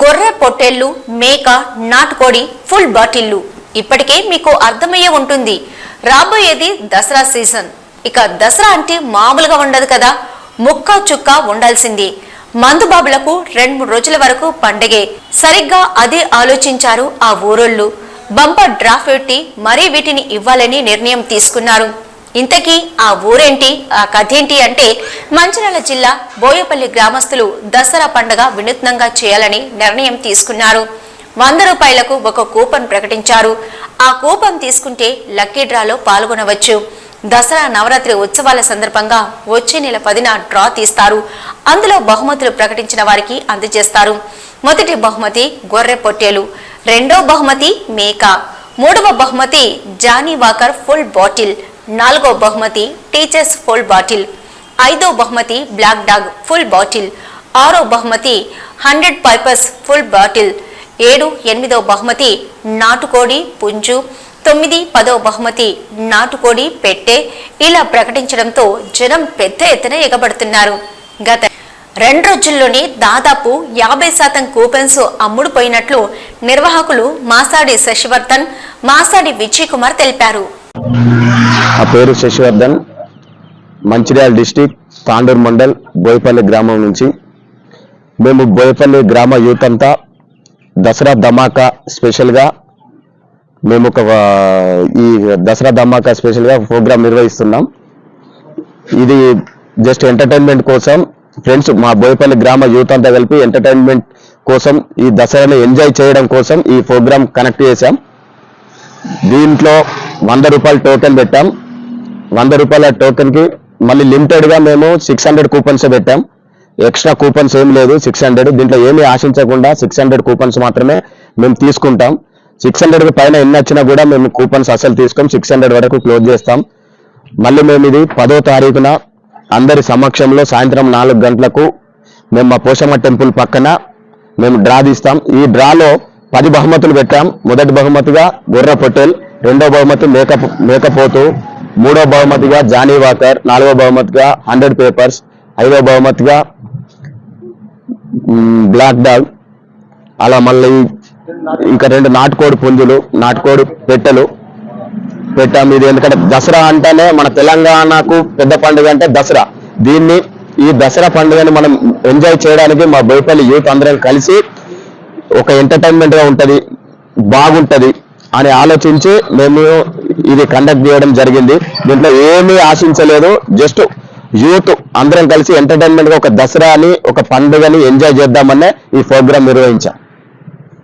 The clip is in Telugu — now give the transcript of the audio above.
గొర్రె పొట్టేళ్లు, మేక, నాటుకోడి, ఫుల్ బాటిళ్లు. ఇప్పటికే మీకు అర్థమయ్యే ఉంటుంది, రాబోయేది దసరా సీజన్. ఇక దసరా అంటే మామూలుగా ఉండదు కదా, ముక్క చుక్క ఉండాల్సింది. మందుబాబులకు 2-3 రోజుల వరకు పండగే. సరిగ్గా అదే ఆలోచించారు ఆ ఊరోళ్ళు. బంపర్ డ్రా పెట్టి మరీ వీటిని ఇవ్వాలని నిర్ణయం తీసుకున్నారు. ఇంతకీ ఆ ఊరేంటి, ఆ కథేంటి అంటే, మంచిర్యాల జిల్లా బోయపల్లి గ్రామస్తులు దసరా పండుగ వినూత్నంగా చేయాలని నిర్ణయం తీసుకున్నారు. 100 రూపాయలకు ఒక కూపన్ ప్రకటించారు. ఆ కూపన్ తీసుకుంటే లక్కీ డ్రాలో పాల్గొనవచ్చు. దసరా నవరాత్రి ఉత్సవాల సందర్భంగా వచ్చే నెల 10న డ్రా తీస్తారు. అందులో బహుమతులు ప్రకటించిన వారికి అందజేస్తారు. మొదటి బహుమతి గొర్రె పొట్టేలు, రెండో బహుమతి మేక, మూడవ బహుమతి జానీ వాకర్ ఫుల్ బాటిల్, నాలుగో బహుమతి టీచర్స్ ఫుల్ బాటిల్, ఐదో బహుమతి బ్లాక్ డాగ్ ఫుల్ బాటిల్, ఆరో బహుమతి 100 పైపర్స్ ఫుల్ బాటిల్, 7, 8వ బహుమతి నాటుకోడి పుంజు, 9, 10వ బహుమతి నాటుకోడి పెట్టె. ఇలా ప్రకటించడంతో జనం పెద్ద ఎత్తున ఎగబడుతున్నారు. గత 2 రోజుల్లోనే దాదాపు 50% కూపన్స్ అమ్ముడుపోయినట్లు నిర్వాహకులు మాసాడి శశివర్ధన్, మాసాడి విజయ్ కుమార్ తెలిపారు. ఆ పేరు శశివర్ధన్, మంచిర్యాల డిస్టిక్, తాండూరు మండల్, బోయపల్లి గ్రామం నుంచి. మేము బోయపల్లి గ్రామ యూత్ అంతా దసరా ధమాకా స్పెషల్గా మేము ఈ దసరా ధమాకా స్పెషల్గా ప్రోగ్రామ్ నిర్వహిస్తున్నాం. ఇది జస్ట్ ఎంటర్టైన్మెంట్ కోసం, ఫ్రెండ్స్ మా బోయపల్లి గ్రామ యూత్ అంతా కలిపి ఎంటర్టైన్మెంట్ కోసం, ఈ దసరాని ఎంజాయ్ చేయడం కోసం ఈ ప్రోగ్రామ్ కనెక్ట్ చేశాం. దీంట్లో 100 రూపాయల టోకెన్ పెట్టాం. 100 రూపాయల టోకెన్కి మళ్ళీ లిమిటెడ్గా మేము 600 కూపన్స్ పెట్టాం. ఎక్స్ట్రా కూపన్స్ ఏం లేదు, 600. దీంట్లో ఏమీ ఆశించకుండా 600 కూపన్స్ మాత్రమే మేము తీసుకుంటాం. 600 పైన ఎన్ని వచ్చినా కూడా మేము కూపన్స్ అసలు తీసుకోం. 600 వరకు క్లోజ్ చేస్తాం. మళ్ళీ మేము ఇది 10వ తారీఖున అందరి సమక్షంలో సాయంత్రం 4 గంటలకు మేము మా పోషమ్మ టెంపుల్ పక్కన మేము డ్రా తీస్తాం. ఈ డ్రాలో 10 బహుమతులు పెట్టాం. మొదటి బహుమతిగా గొర్రె పొట్టేల్, రెండో బహుమతి మేకపోతు, మూడో బహుమతిగా జానీ వాకర్, నాలుగో బహుమతిగా 100 పేపర్స్, ఐదో బహుమతిగా బ్లాక్ డాగ్. అలా మళ్ళీ ఇంకా 2 నాటుకోడి పుంజులు, నాటుకోడి పెట్టెలు పెట్టాం. ఇది ఎందుకంటే దసరా అంటేనే మన తెలంగాణకు పెద్ద పండుగ అంటే దసరా. ఈ దసరా పండుగని మనం ఎంజాయ్ చేయడానికి మా బోయపల్లి యూత్ అందరం కలిసి ఒక ఎంటర్టైన్మెంట్ గా ఉంటది, బాగుంటది అని ఆలోచించి మేము ఇది కండక్ట్ చేయడం జరిగింది. దీంట్లో ఏమీ ఆశించలేదు, జస్ట్ యూత్ అందరం కలిసి ఎంటర్టైన్మెంట్ గా ఒక దసరాని, ఒక పండుగని ఎంజాయ్ చేద్దామనే ఈ ప్రోగ్రామ్ నిర్వహించాం.